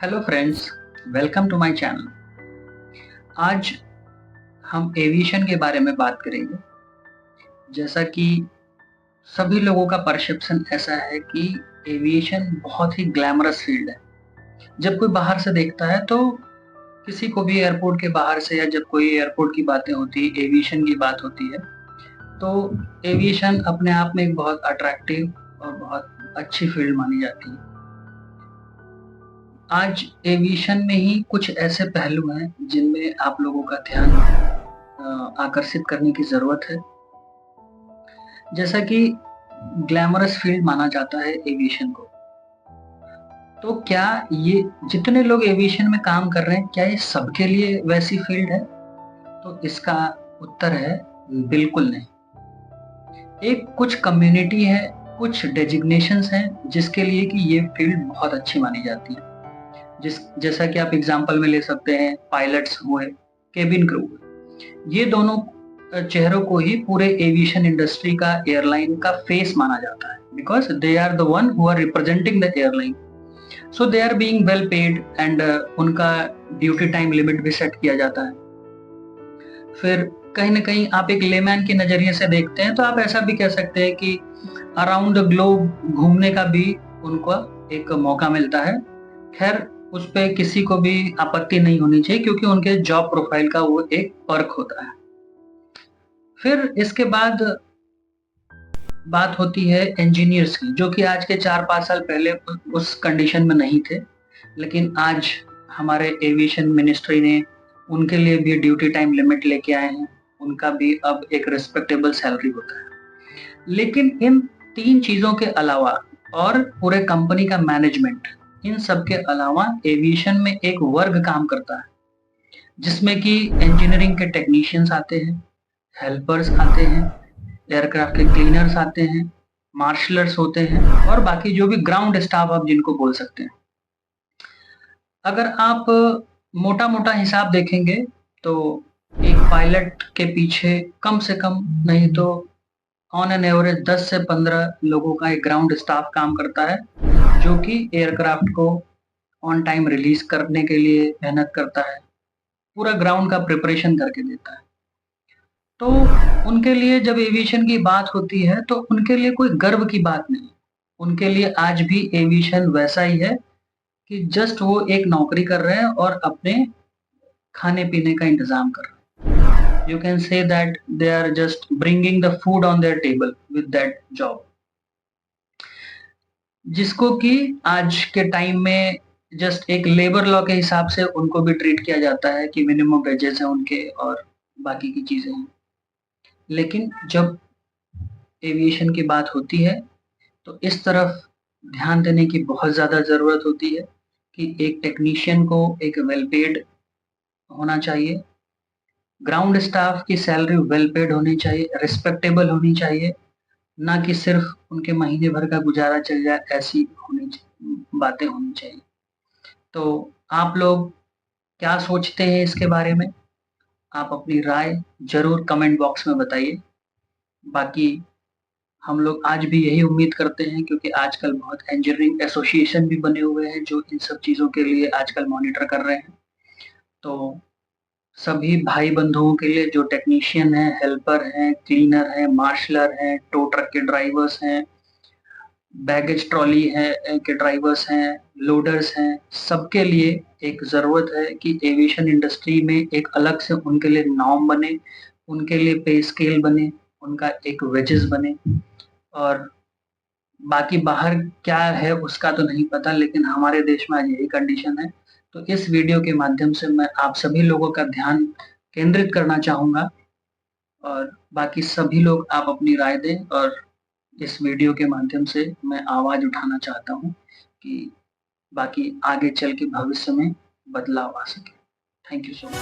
Hello friends, welcome to my channel. आज हम aviation के बारे में बात करेंगे। जैसा कि सभी लोगों का परसेप्शन ऐसा है कि एविएशन बहुत ही ग्लैमरस फील्ड है। जब कोई बाहर से देखता है तो किसी को भी एयरपोर्ट के बाहर से या जब कोई एयरपोर्ट की बातें होती है, एविएशन की बात होती है, तो एविएशन अपने आप में एक बहुत अट्रैक्टिव और बहुत अच्छी फील्ड मानी जाती है। आज एविएशन में ही कुछ ऐसे पहलू हैं जिनमें आप लोगों का ध्यान आकर्षित करने की जरूरत है। जैसा कि ग्लैमरस फील्ड माना जाता है एविएशन को, तो क्या ये जितने लोग एविएशन में काम कर रहे हैं, क्या ये सबके लिए वैसी फील्ड है? तो इसका उत्तर है बिल्कुल नहीं। एक कुछ कम्युनिटी है, कुछ डेजिग्नेशंस हैं जिसके लिए कि ये फील्ड बहुत अच्छी मानी जाती है। जैसा कि आप एग्जांपल में ले सकते हैं, पायलट्स हुए, केबिन क्रू हुए। ये दोनों चेहरों को ही पूरे एविएशन इंडस्ट्री का, एयरलाइन का फेस माना जाता है, because they are the one who are representing the airline, so they are being well paid and उनका ड्यूटी टाइम लिमिट भी सेट किया जाता है। फिर कहीं ना कहीं आप एक लेमैन के नजरिए से देखते हैं तो आप ऐसा भी कह सकते हैं कि अराउंड द ग्लोब घूमने का भी उनको एक मौका मिलता है। खैर, उस पर किसी को भी आपत्ति नहीं होनी चाहिए क्योंकि उनके जॉब प्रोफाइल का वो एक पर्क होता है। फिर इसके बाद बात होती है इंजीनियर्स की, जो कि आज के 4-5 साल पहले उस कंडीशन में नहीं थे, लेकिन आज हमारे एविएशन मिनिस्ट्री ने उनके लिए भी ड्यूटी टाइम लिमिट लेके आए हैं। उनका भी अब एक रिस्पेक्टेबल सैलरी होता है। लेकिन इन 3 चीजों के अलावा और पूरे कंपनी का मैनेजमेंट, इन सब के अलावा एविएशन में एक वर्ग काम करता है जिसमें कि इंजीनियरिंग के टेक्नीशियंस आते हैं, हेल्पर्स आते हैं, एयरक्राफ्ट के क्लीनर्स आते हैं, मार्शलर्स होते हैं और बाकी जो भी ग्राउंड स्टाफ आप जिनको बोल सकते हैं। अगर आप मोटा मोटा हिसाब देखेंगे तो एक पायलट के पीछे कम से कम नहीं तो ऑन एन एवरेज 10 से 15 लोगों का एक ग्राउंड स्टाफ काम करता है, जो कि एयरक्राफ्ट को ऑन टाइम रिलीज करने के लिए मेहनत करता है, पूरा ग्राउंड का प्रिपरेशन करके देता है। तो उनके लिए जब एविएशन की बात होती है तो उनके लिए कोई गर्व की बात नहीं। उनके लिए आज भी एविएशन वैसा ही है कि जस्ट वो एक नौकरी कर रहे हैं और अपने खाने पीने का इंतजाम कर रहे हैं। You can say that they are just bringing the food on their table with that job, जिसको कि आज के टाइम में जस्ट एक लेबर लॉ के हिसाब से उनको भी ट्रीट किया जाता है कि मिनिमम वेजेस हैं उनके और बाकी की चीजें हैं। लेकिन जब एविएशन की बात होती है तो इस तरफ ध्यान देने की बहुत ज़्यादा ज़रूरत होती है कि एक टेक्नीशियन को एक वेल पेड होना चाहिए, ग्राउंड स्टाफ की सैलरी वेल पेड होनी चाहिए, रिस्पेक्टेबल होनी चाहिए, ना कि सिर्फ उनके महीने भर का गुजारा चल जाए ऐसी बातें होनी चाहिए। तो आप लोग क्या सोचते हैं इसके बारे में? आप अपनी राय जरूर कमेंट बॉक्स में बताइए। बाकी हम लोग आज भी यही उम्मीद करते हैं, क्योंकि आजकल बहुत इंजीनियरिंग एसोसिएशन भी बने हुए हैं जो इन सब चीज़ों के लिए आजकल मॉनिटर कर रहे हैं। तो सभी भाई बंधुओं के लिए, जो टेक्नीशियन हैं, हेल्पर हैं, क्लीनर हैं, मार्शलर हैं, टो ट्रक के ड्राइवर्स हैं, बैगेज ट्रॉली है के ड्राइवर्स हैं, लोडर्स हैं, सबके लिए एक ज़रूरत है कि एविएशन इंडस्ट्री में एक अलग से उनके लिए नॉर्म बने, उनके लिए पे स्केल बने, उनका एक वेजेस बने। और बाकी बाहर क्या है उसका तो नहीं पता, लेकिन हमारे देश में आज यही कंडीशन है। तो इस वीडियो के माध्यम से मैं आप सभी लोगों का ध्यान केंद्रित करना चाहूँगा और बाकी सभी लोग आप अपनी राय दें, और इस वीडियो के माध्यम से मैं आवाज़ उठाना चाहता हूँ कि बाकी आगे चल के भविष्य में बदलाव आ सके। Thank you so much.